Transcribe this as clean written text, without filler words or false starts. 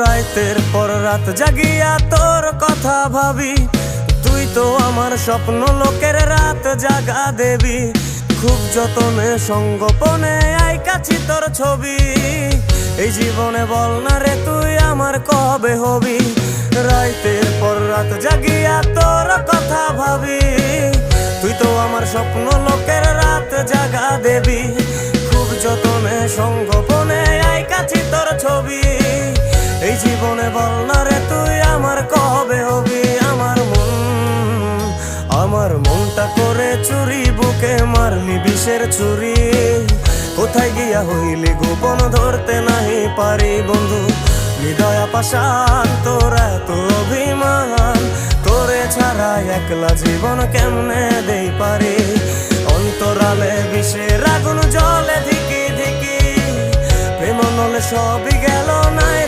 রাতের পর রাত জাগিয়া তোর কথা ভাবি, তুই তো আমার স্বপ্ন লোকের রাত জাগা দেবী। খুব যতনে সঙ্গোপনে আইকাছি তোর ছবি, এই জীবনে বল না রে তুই আমার কবে হবি। রাতের পর রাত জাগিয়া তোর কথা ভাবি, তুই তো আমার স্বপ্ন লোকের রাত জাগা দেবী। খুব যতনে সঙ্গোপনে আইকাছি তোর ছবি, এই জীবনে বল না রে তুই আমার কবে হবি। আমার মনটা করে চুরি, বুকে মারলি বিষের ছুরি। কোথায় গিয়া হইলি গোপন ধরতে নাহি পারি বন্ধু। হৃদয় পাষাণ তোর এত অভিমান, তোরে ছাড়া একলা জীবন কেমনে দেই পারি। অন্তরালে বিষের আগুন জলে ধিকি ধিকি, প্রেম নলে সবই গেল নাই।